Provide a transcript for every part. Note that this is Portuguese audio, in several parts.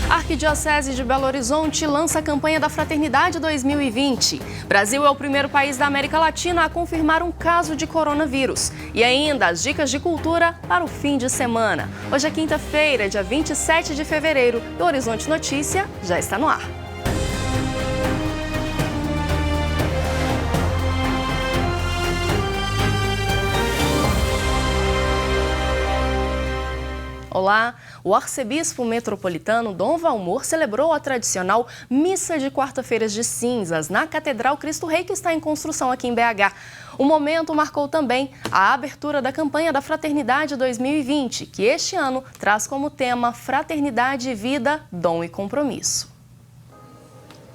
A Arquidiocese de Belo Horizonte lança a campanha da Fraternidade 2020. Brasil é o primeiro país da América Latina a confirmar um caso de coronavírus. E ainda as dicas de cultura para o fim de semana. Hoje é quinta-feira, dia 27 de fevereiro, e o Horizonte Notícia já está no ar. Olá! O arcebispo metropolitano Dom Valmor celebrou a tradicional Missa de Quarta-feiras de Cinzas na Catedral Cristo Rei, que está em construção aqui em BH. O momento marcou também a abertura da campanha da Fraternidade 2020, que este ano traz como tema Fraternidade, Vida, Dom e Compromisso.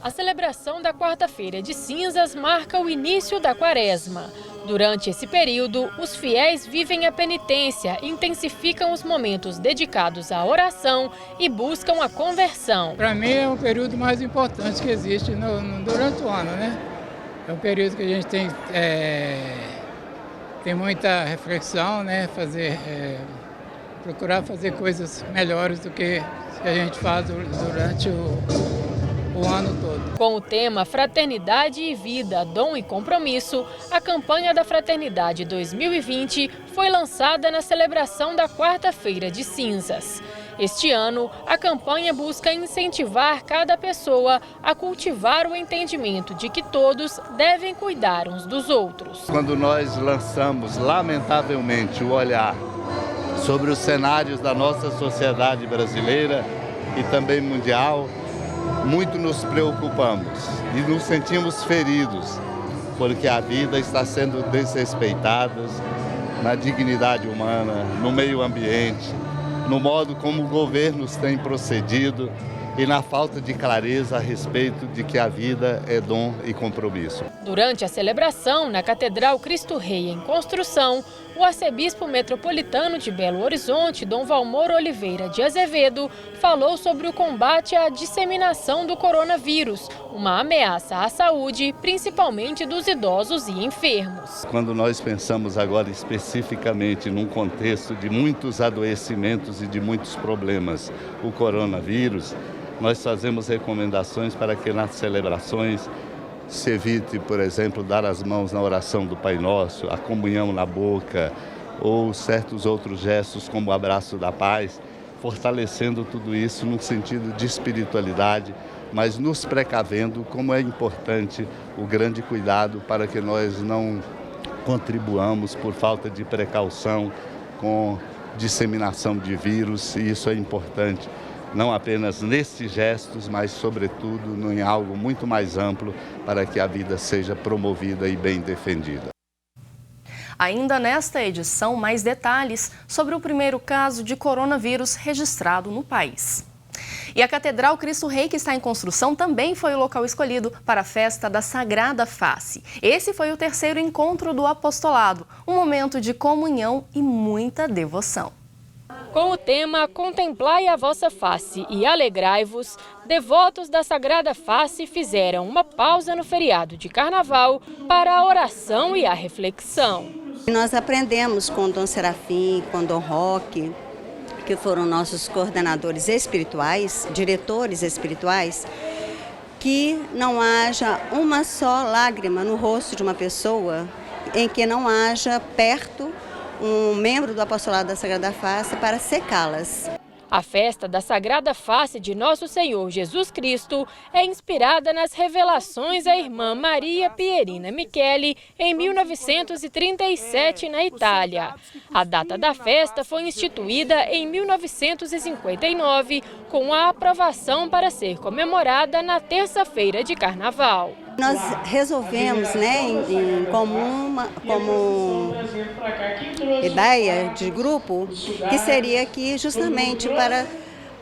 A celebração da Quarta-feira de Cinzas marca o início da Quaresma. Durante esse período, os fiéis vivem a penitência, intensificam os momentos dedicados à oração e buscam a conversão. Para mim é o período mais importante que existe durante o ano, né? É um período que a gente tem muita reflexão, né? Procurar fazer coisas melhores do que a gente faz durante o ano todo. Com o tema Fraternidade e Vida, Dom e Compromisso, a campanha da Fraternidade 2020 foi lançada na celebração da Quarta-feira de Cinzas. Este ano, a campanha busca incentivar cada pessoa a cultivar o entendimento de que todos devem cuidar uns dos outros. Quando nós lançamos, lamentavelmente, o olhar sobre os cenários da nossa sociedade brasileira e também mundial, muito nos preocupamos e nos sentimos feridos, porque a vida está sendo desrespeitada na dignidade humana, no meio ambiente, no modo como governos têm procedido e na falta de clareza a respeito de que a vida é dom e compromisso. Durante a celebração na Catedral Cristo Rei em construção, o arcebispo metropolitano de Belo Horizonte, Dom Valmor Oliveira de Azevedo, falou sobre o combate à disseminação do coronavírus, uma ameaça à saúde, principalmente dos idosos e enfermos. Quando nós pensamos agora especificamente num contexto de muitos adoecimentos e de muitos problemas, o coronavírus, nós fazemos recomendações para que nas celebrações se evite, por exemplo, dar as mãos na oração do Pai Nosso, a comunhão na boca ou certos outros gestos como o abraço da paz, fortalecendo tudo isso no sentido de espiritualidade, mas nos precavendo como é importante o grande cuidado para que nós não contribuamos por falta de precaução com disseminação de vírus, e isso é importante. Não apenas nesses gestos, mas sobretudo em algo muito mais amplo para que a vida seja promovida e bem defendida. Ainda nesta edição, mais detalhes sobre o primeiro caso de coronavírus registrado no país. E a Catedral Cristo Rei, que está em construção, também foi o local escolhido para a festa da Sagrada Face. Esse foi o terceiro encontro do apostolado, um momento de comunhão e muita devoção. Com o tema Contemplai a vossa face e alegrai-vos, devotos da Sagrada Face fizeram uma pausa no feriado de Carnaval para a oração e a reflexão. Nós aprendemos com Dom Serafim, com Dom Roque, que foram nossos coordenadores espirituais, diretores espirituais, que não haja uma só lágrima no rosto de uma pessoa em que não haja perto um membro do apostolado da Sagrada Face para secá-las. A festa da Sagrada Face de Nosso Senhor Jesus Cristo é inspirada nas revelações da irmã Maria Pierina Micheli em 1937 na Itália. A data da festa foi instituída em 1959 com a aprovação para ser comemorada na terça-feira de Carnaval. Nós resolvemos, como ideia de grupo, que seria aqui justamente para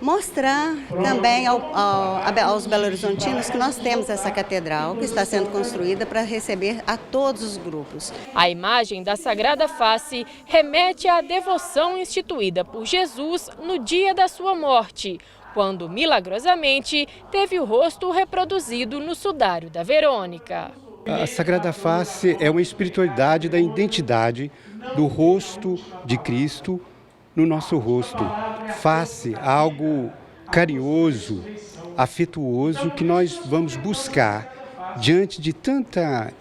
mostrar também aos belo-horizontinos que nós temos essa catedral que está sendo construída para receber a todos os grupos. A imagem da Sagrada Face remete à devoção instituída por Jesus no dia da sua morte, quando milagrosamente teve o rosto reproduzido no sudário da Verônica. A Sagrada Face é uma espiritualidade da identidade do rosto de Cristo no nosso rosto. Face, algo carinhoso, afetuoso que nós vamos buscar diante de tanta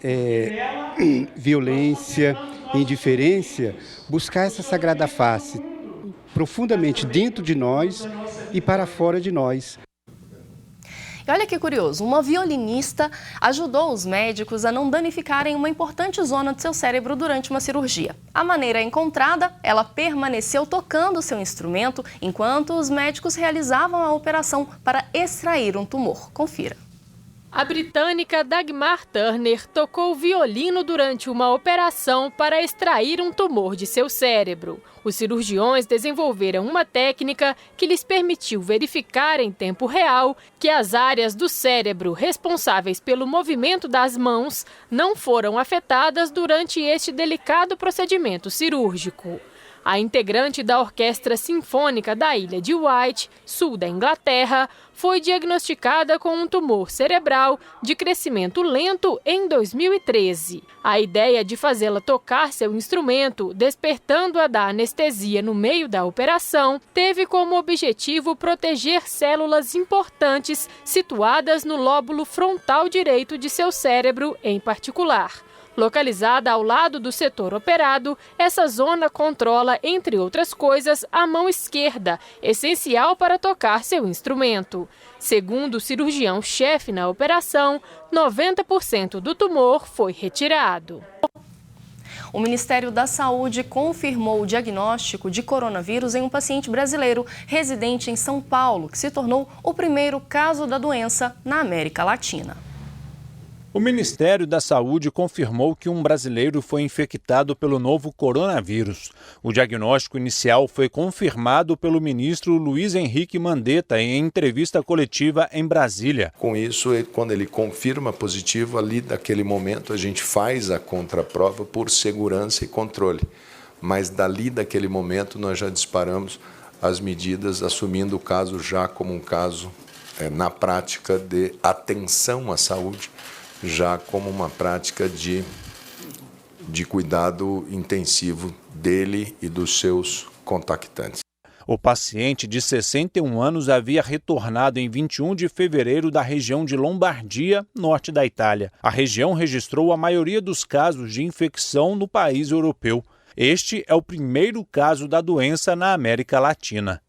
violência, indiferença, buscar essa sagrada face profundamente dentro de nós e para fora de nós. E olha que curioso, uma violinista ajudou os médicos a não danificarem uma importante zona do seu cérebro durante uma cirurgia. A maneira encontrada, ela permaneceu tocando seu instrumento enquanto os médicos realizavam a operação para extrair um tumor. Confira. A britânica Dagmar Turner tocou violino durante uma operação para extrair um tumor de seu cérebro. Os cirurgiões desenvolveram uma técnica que lhes permitiu verificar em tempo real que as áreas do cérebro responsáveis pelo movimento das mãos não foram afetadas durante este delicado procedimento cirúrgico. A integrante da Orquestra Sinfônica da Ilha de Wight, sul da Inglaterra, foi diagnosticada com um tumor cerebral de crescimento lento em 2013. A ideia de fazê-la tocar seu instrumento, despertando-a da anestesia no meio da operação, teve como objetivo proteger células importantes situadas no lóbulo frontal direito de seu cérebro em particular. Localizada ao lado do setor operado, essa zona controla, entre outras coisas, a mão esquerda, essencial para tocar seu instrumento. Segundo o cirurgião-chefe na operação, 90% do tumor foi retirado. O Ministério da Saúde confirmou o diagnóstico de coronavírus em um paciente brasileiro residente em São Paulo, que se tornou o primeiro caso da doença na América Latina. O Ministério da Saúde confirmou que um brasileiro foi infectado pelo novo coronavírus. O diagnóstico inicial foi confirmado pelo ministro Luiz Henrique Mandetta em entrevista coletiva em Brasília. Com isso, quando ele confirma positivo, ali naquele momento a gente faz a contraprova por segurança e controle. Mas dali daquele momento nós já disparamos as medidas, assumindo o caso já como um caso, na prática, de atenção à saúde, já como uma prática de cuidado intensivo dele e dos seus contactantes. O paciente de 61 anos havia retornado em 21 de fevereiro da região de Lombardia, norte da Itália. A região registrou a maioria dos casos de infecção no país europeu. Este é o primeiro caso da doença na América Latina.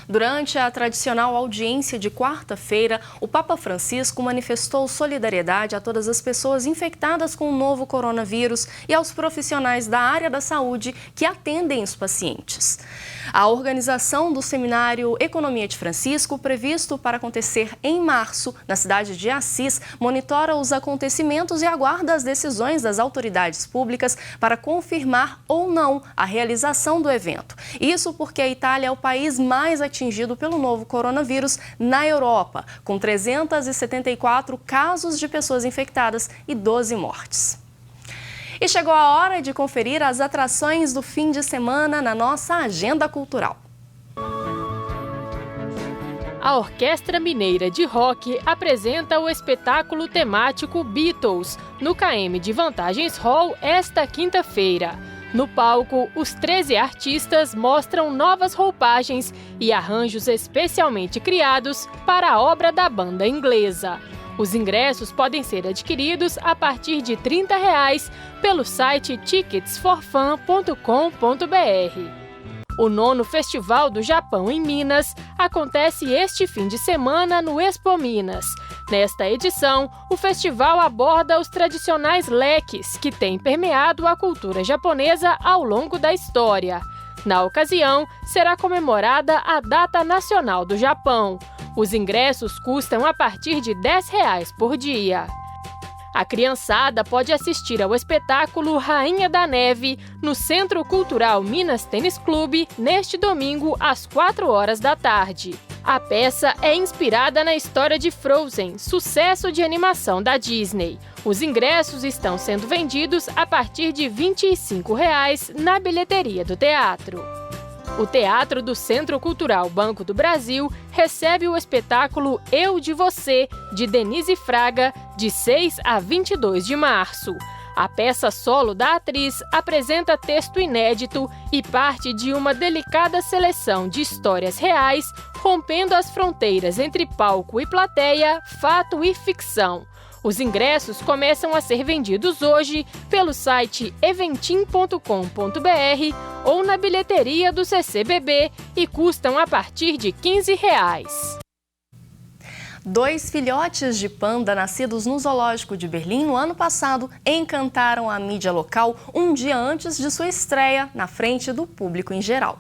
Durante a tradicional audiência de quarta-feira, o Papa Francisco manifestou solidariedade a todas as pessoas infectadas com o novo coronavírus e aos profissionais da área da saúde que atendem os pacientes. A organização do Seminário Economia de Francisco, previsto para acontecer em março, na cidade de Assis, monitora os acontecimentos e aguarda as decisões das autoridades públicas para confirmar ou não a realização do evento. Isso porque a Itália é o país mais atingido pelo novo coronavírus na Europa, com 374 casos de pessoas infectadas e 12 mortes. E chegou a hora de conferir as atrações do fim de semana na nossa agenda cultural. A Orquestra Mineira de Rock apresenta o espetáculo temático Beatles no KM de Vantagens Hall esta quinta-feira. No palco, os 13 artistas mostram novas roupagens e arranjos especialmente criados para a obra da banda inglesa. Os ingressos podem ser adquiridos a partir de R$ 30 pelo site ticketsforfun.com.br. O 9º Festival do Japão em Minas acontece este fim de semana no Expo Minas. Nesta edição, o festival aborda os tradicionais leques que têm permeado a cultura japonesa ao longo da história. Na ocasião, será comemorada a Data Nacional do Japão. Os ingressos custam a partir de R$ 10 por dia. A criançada pode assistir ao espetáculo Rainha da Neve no Centro Cultural Minas Tênis Clube neste domingo às 16h. A peça é inspirada na história de Frozen, sucesso de animação da Disney. Os ingressos estão sendo vendidos a partir de R$ 25 na bilheteria do teatro. O Teatro do Centro Cultural Banco do Brasil recebe o espetáculo Eu de Você, de Denise Fraga, de 6 a 22 de março. A peça solo da atriz apresenta texto inédito e parte de uma delicada seleção de histórias reais, rompendo as fronteiras entre palco e plateia, fato e ficção. Os ingressos começam a ser vendidos hoje pelo site eventim.com.br ou na bilheteria do CCBB e custam a partir de R$15. 2 filhotes de panda nascidos no zoológico de Berlim no ano passado encantaram a mídia local um dia antes de sua estreia na frente do público em geral.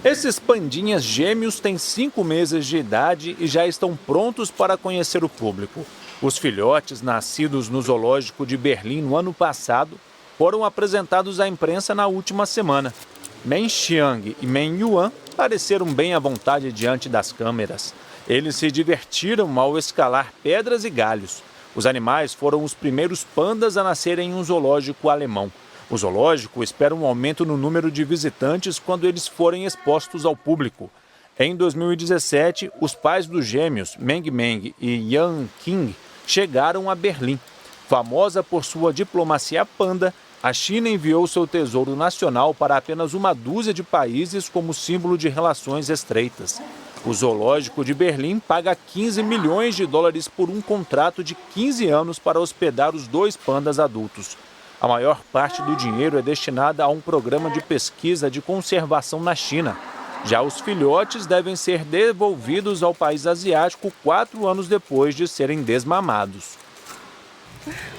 Esses pandinhas gêmeos têm 5 meses de idade e já estão prontos para conhecer o público. Os filhotes, nascidos no zoológico de Berlim no ano passado, foram apresentados à imprensa na última semana. Men Xiang e Men Yuan pareceram bem à vontade diante das câmeras. Eles se divertiram ao escalar pedras e galhos. Os animais foram os primeiros pandas a nascerem em um zoológico alemão. O zoológico espera um aumento no número de visitantes quando eles forem expostos ao público. Em 2017, os pais dos gêmeos, Meng Meng e Yang Qing, chegaram a Berlim. Famosa por sua diplomacia panda, a China enviou seu tesouro nacional para apenas uma dúzia de países como símbolo de relações estreitas. O zoológico de Berlim paga $15 milhões por um contrato de 15 anos para hospedar os 2 pandas adultos. A maior parte do dinheiro é destinada a um programa de pesquisa de conservação na China. Já os filhotes devem ser devolvidos ao país asiático 4 anos depois de serem desmamados.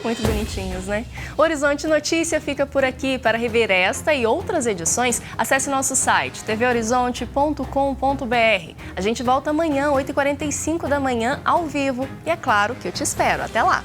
Muito bonitinhos, né? O Horizonte Notícia fica por aqui. Para rever esta e outras edições, acesse nosso site tvhorizonte.com.br. A gente volta amanhã, 8h45 da manhã, ao vivo. E é claro que eu te espero. Até lá!